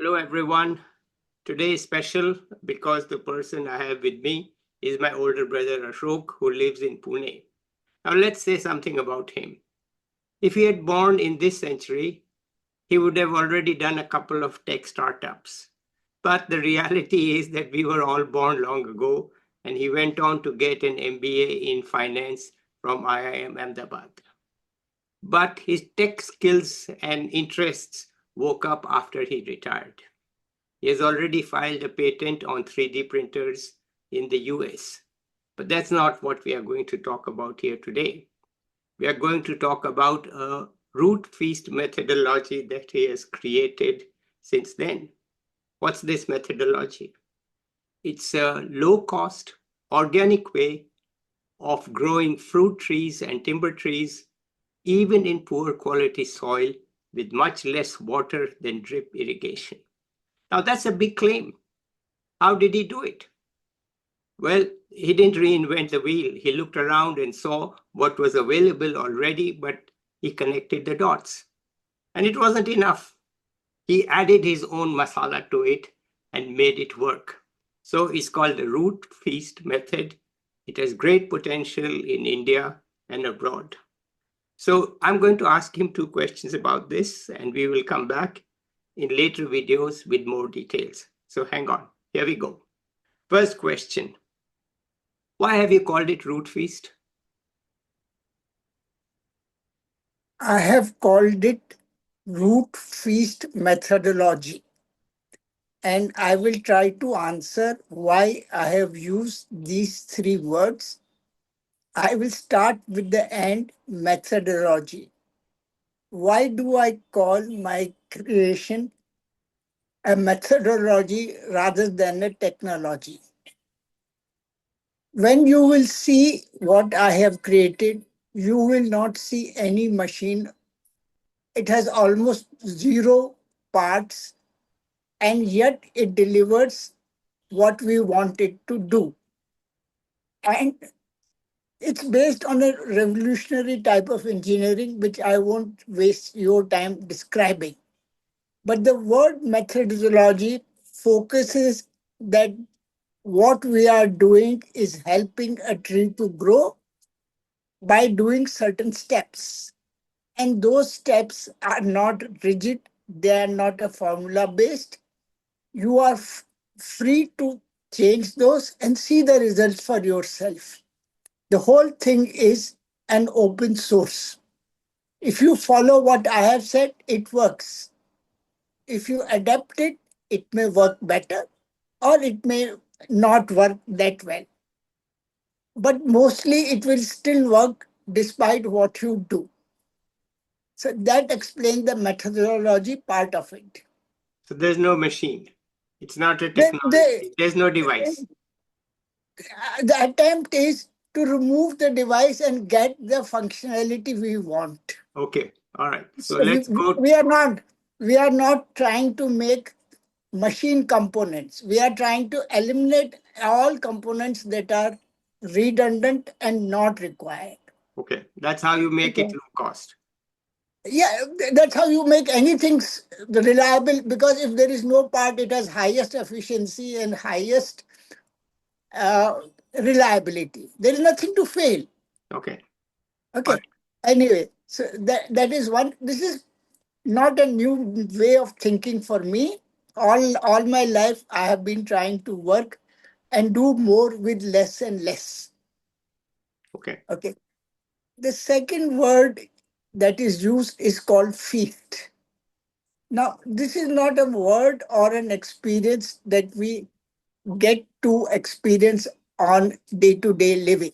Hello, everyone. Today is special because the person I have with me is my older brother Ashok, who lives in Pune. Now, let's say something about him. If he had born in this century, he would have already done a couple of tech startups. But the reality is that we were all born long ago, and he went on to get an MBA in finance from IIM Ahmedabad. But his tech skills and interests woke up after he retired. He has already filed a patent on 3D printers in the US. But that's not what we are going to talk about here today. We are going to talk about a RootFeast methodology that he has created since then. What's this methodology? It's a low cost, organic way of growing fruit trees and timber trees, even in poor quality soil with much less water than drip irrigation. Now, that's a big claim. How did he do it? Well, he didn't reinvent the wheel. He looked around and saw what was available already, but he connected the dots. And it wasn't enough. He added his own masala to it and made it work. So it's called the root feast method. It has great potential in India and abroad. So I'm going to ask him two questions about this, and we will come back in later videos with more details. So hang on. Here we go. First question. Why have you called it Root Feast? I have called it root feast methodology, and I will try to answer why I have used these three words. I will start with the end methodology. Why do I call my creation a methodology rather than a technology? When you will see what I have created, you will not see any machine. It has almost zero parts, and yet it delivers what we want it to do. And it's based on a revolutionary type of engineering, which I won't waste your time describing. But the word methodology focuses that what we are doing is helping a tree to grow by doing certain steps. And those steps are not rigid, they are not a formula based. You are free to change those and see the results for yourself. The whole thing is an open source. If you follow what I have said, it works. If you adapt it, it may work better or it may not work that well. But mostly it will still work despite what you do. So that explains the methodology part of it. So there's no machine. It's not a The, the, technology. There's no device. the attempt is to remove the device and get the functionality we want. Okay. All right. So So let's go. we are not trying to make machine components. We are trying to eliminate all components that are redundant and not required. Okay. That's how you make it Okay. low cost. Yeah, that's how you make anything reliable, because if there is no part, it has highest efficiency and highest uh, reliability. There is nothing to fail. Okay. All Okay. right. Anyway, so that is one. This is not a new way of thinking for me. All my life, I have been trying to work and do more with less and less. Okay. Okay. The second word that is used is called feast. Now, this is not a word or an experience that we get to experience on day to day living.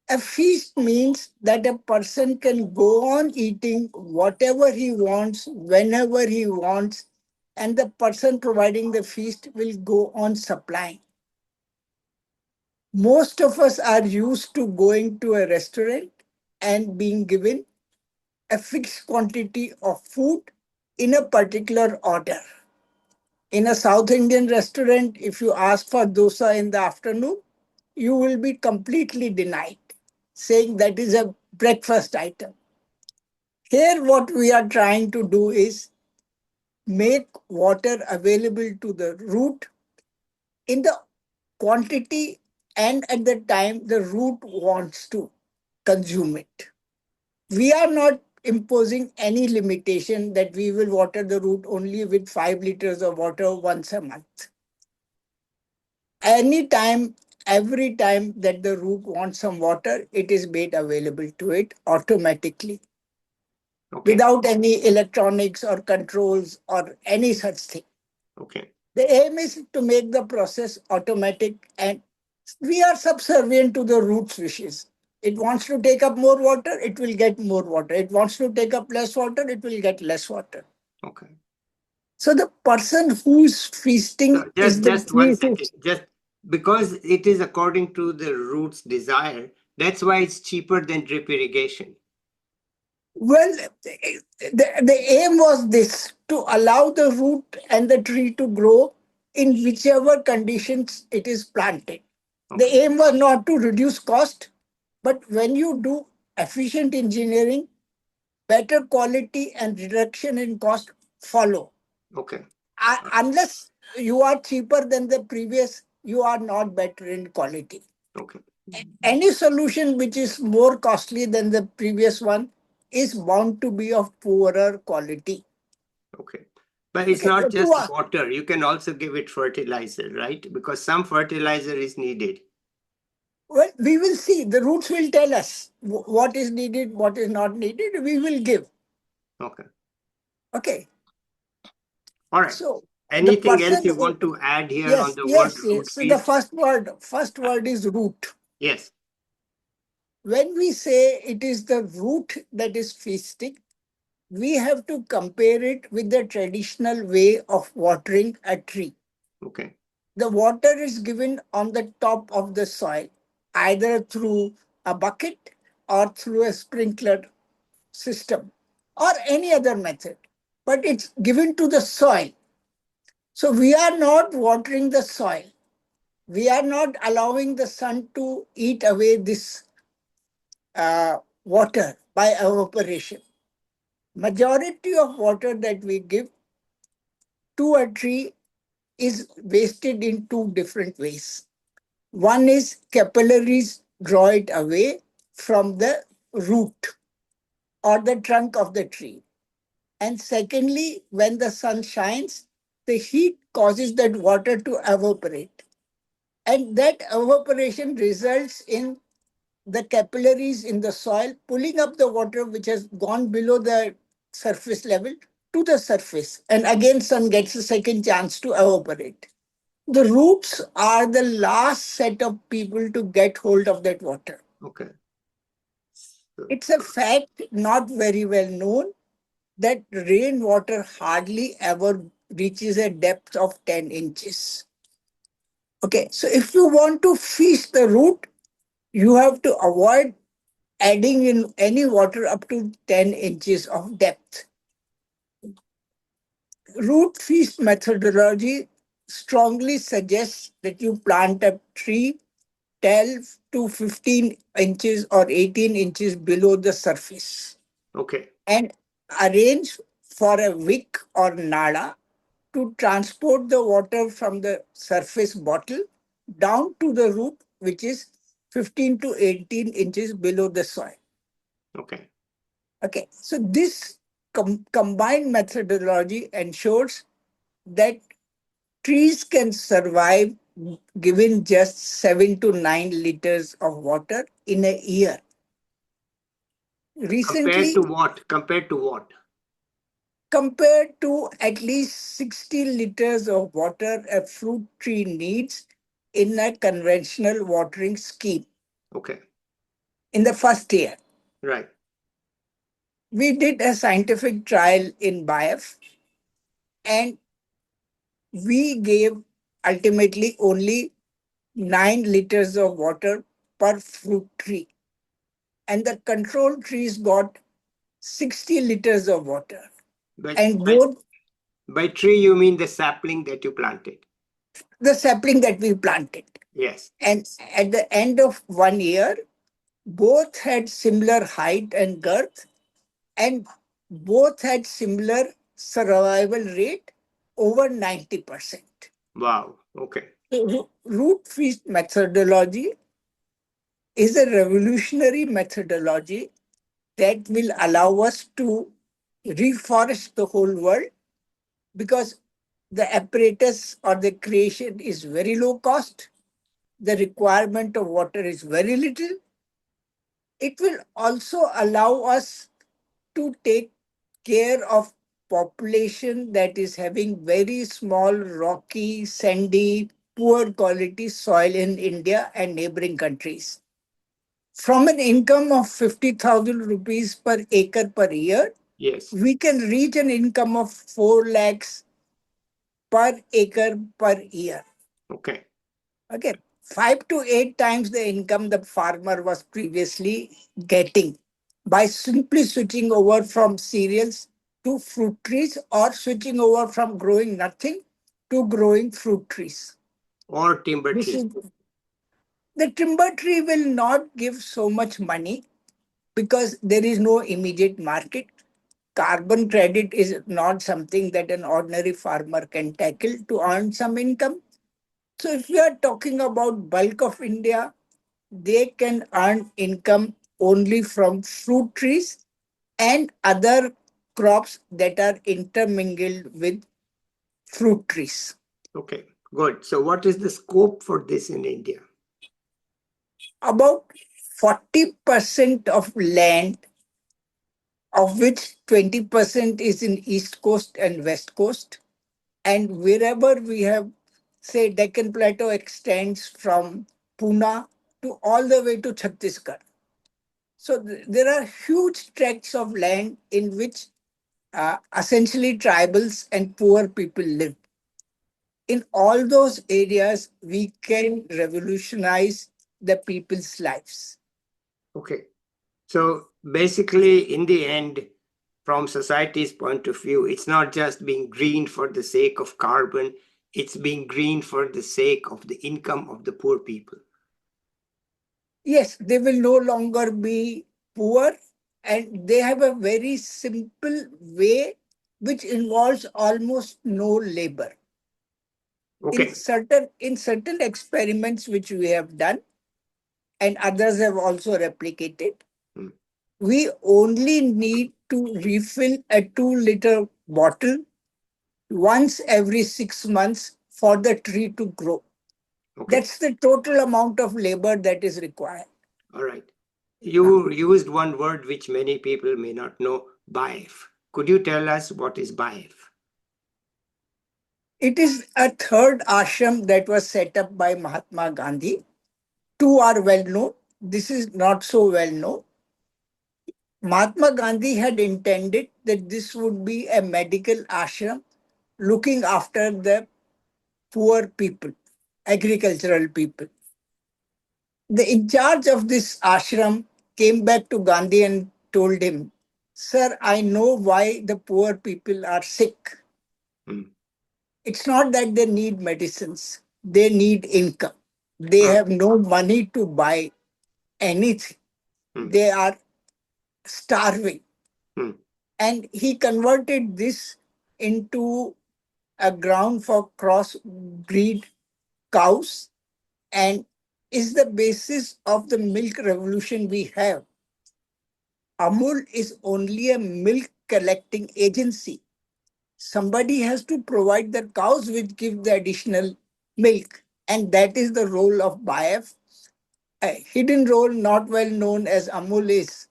A feast means that a person can go on eating whatever he wants, whenever he wants, and the person providing the feast will go on supplying. Most of us are used to going to a restaurant and being given a fixed quantity of food in a particular order. In a South Indian restaurant, if you ask for dosa in the afternoon, you will be completely denied, saying that is a breakfast item. Here, what we are trying to do is make water available to the root in the quantity and at the time the root wants to consume it. We are not imposing any limitation that we will water the root only with 5 liters of water once a month. Anytime, every time that the root wants some water, it is made available to it automatically Okay. without any electronics or controls or any such thing. Okay. The aim is to make the process automatic, and we are subservient to the root's wishes. It wants to take up more water, it will get more water. It wants to take up less water, it will get less water. Okay. So the person who's feasting So is the just one tree second. Just because it is according to the root's desire, that's why it's cheaper than drip irrigation. well, the aim was this to allow the root and the tree to grow in whichever conditions it is planted. The Okay. aim was not to reduce cost, but when you do efficient engineering, better quality and reduction in cost follow. Okay. Unless you are cheaper than the previous, you are not better in quality. Okay. Any solution which is more costly than the previous one is bound to be of poorer quality. Okay. But it's Okay, not so just water. You can also give it fertilizer, right? Because some fertilizer is needed. well, we will see. The roots will tell us what is needed, what is not needed. We will give. Okay. Okay, All right. so the Anything else person you who, want to add here on yes, the word yes, yes. root So the feast? first word is root. Yes. When we say it is the root that is feasting, we have to compare it with the traditional way of watering a tree. Okay. The water is given on the top of the soil, either through a bucket or through a sprinkler system or any other method, but it's given to the soil. So we are not watering the soil. We are not allowing the sun to eat away this water by evaporation. Majority of water that we give to a tree is wasted in two different ways. One is capillaries draw it away from the root or the trunk of the tree. And secondly, when the sun shines, the heat causes that water to evaporate. And that evaporation results in the capillaries in the soil pulling up the water which has gone below the surface level to the surface. And again, sun gets a second chance to evaporate. The roots are the last set of people to get hold of that water. Okay. So, It's a fact not very well known that rainwater hardly ever reaches a depth of 10 inches. Okay, so if you want to feast the root, you have to avoid adding in any water up to 10 inches of depth. Root feast methodology strongly suggests that you plant a tree 12 to 15 inches or 18 inches below the surface okay. and arrange for a wick or nala to transport the water from the surface bottle down to the root, which is 15 to 18 inches below the soil. Okay. Okay, so this combined methodology ensures that trees can survive given just 7 to 9 liters of water in a year. Compared Recently, to what? Compared to what? compared to at least 60 liters of water a fruit tree needs in a conventional watering scheme Okay. in the first year. Right. We did a scientific trial in BIF and we gave ultimately only 9 liters of water per fruit tree. And the control trees got 60 liters of water. But And both by tree, you mean the sapling that you planted? the sapling that we planted. Yes. And at the end of 1 year, both had similar height and girth, and both had similar survival rate over 90%. Wow. Okay. Root feast methodology is a revolutionary methodology that will allow us to reforest the whole world because the apparatus or the creation is very low cost. The requirement of water is very little. It will also allow us to take care of population that is having very small, rocky, sandy, poor quality soil in India and neighboring countries. From an income of 50,000 rupees per acre per year, Yes. we can reach an income of 4 lakhs per acre per year. Okay. Okay. 5 to 8 times the income the farmer was previously getting by simply switching over from cereals to fruit trees or switching over from growing nothing to growing fruit trees. Or timber This tree. is the timber tree will not give so much money because there is no immediate market. Carbon credit is not something that an ordinary farmer can tackle to earn some income. So if we are talking about bulk of India, they can earn income only from fruit trees and other crops that are intermingled with fruit trees. Okay. Good. So, what is the scope for this in India? About 40% of land, of which 20% is in East Coast and West Coast, and wherever we have, say, Deccan Plateau extends from Pune to all the way to Chhattisgarh. So there are huge tracts of land in which essentially tribals and poor people live. In all those areas, we can revolutionize the people's lives. Okay. So, basically, in the end, from society's point of view, it's not just being green for the sake of carbon, it's being green for the sake of the income of the poor people. Yes, they will no longer be poor and they have a very simple way which involves almost no labor. Okay. In certain experiments which we have done and others have also replicated, Hmm. we only need to refill a 2 liter bottle once every 6 months for the tree to grow. Okay. That's the total amount of labor that is required. All right. Uh, You used one word which many people may not know, BIF. Could you tell us what is BIF? It is a third ashram that was set up by Mahatma Gandhi. Two are well known. This is not so well known. Mahatma Gandhi had intended that this would be a medical ashram looking after the poor people, agricultural people. The in charge of this ashram came back to Gandhi and told him, "Sir, I know why the poor people are sick. Hmm. It's not that they need medicines, they need income. They Ah. have no money to buy anything. Hmm. They are starving." Hmm. And he converted this into a ground for crossbreed cows and is the basis of the milk revolution we have. Amul is only a milk collecting agency. Somebody has to provide the cows which give the additional milk. And that is the role of BIF, a hidden role not well known as Amul is.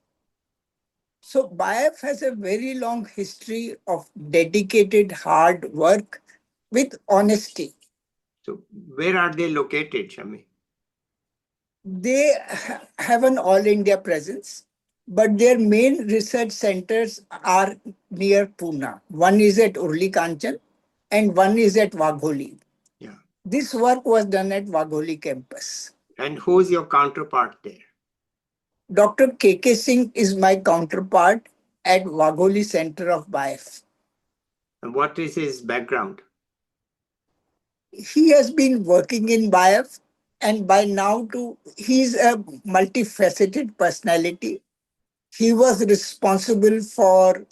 So BIF has a very long history of dedicated hard work with honesty. So, where are they located, Shami? They have an all India presence, but their main research centers are near Pune. One is at Urli Kanchan and one is at Wagholi. Yeah. This work was done at Wagholi campus. And who's your counterpart there? Dr. K.K. Singh is my counterpart at Wagholi Center of BIF. And what is his background? He has been working in BIF and by now too, he's a multifaceted personality. He was responsible for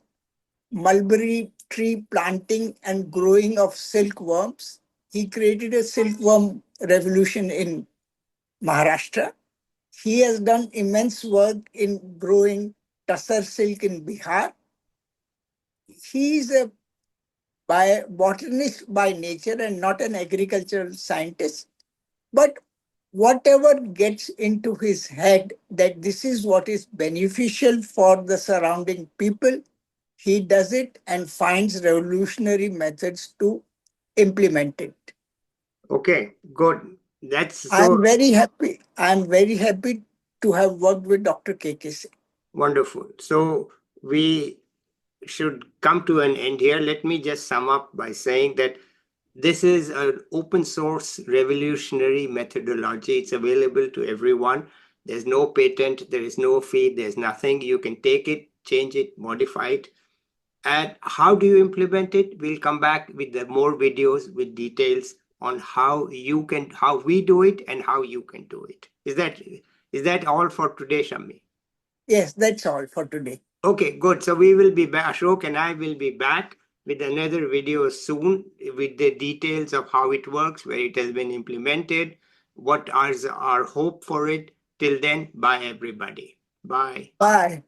mulberry tree planting and growing of silkworms. He created a silkworm revolution in Maharashtra. He has done immense work in growing tussar silk in Bihar. He is a botanist by nature and not an agricultural scientist. But whatever gets into his head that this is what is beneficial for the surrounding people, he does it and finds revolutionary methods to implement it. Okay, good. That's so I'm very happy. I'm very happy to have worked with Dr. KKC. wonderful. So we should come to an end here. Let me just sum up by saying that this is an open source revolutionary methodology. It's available to everyone. There's no patent, there is no fee, there's nothing. You can take it, change it, modify it. And how do you implement it? We'll come back with the more videos with details on how we do it and how you can do it. Is that all for today, Shami? Yes, that's all for today. Okay, good. So we will be back. Ashok and I will be back with another video soon with the details of how it works, where it has been implemented, what is our hope for it. Till then, bye everybody. Bye. Bye.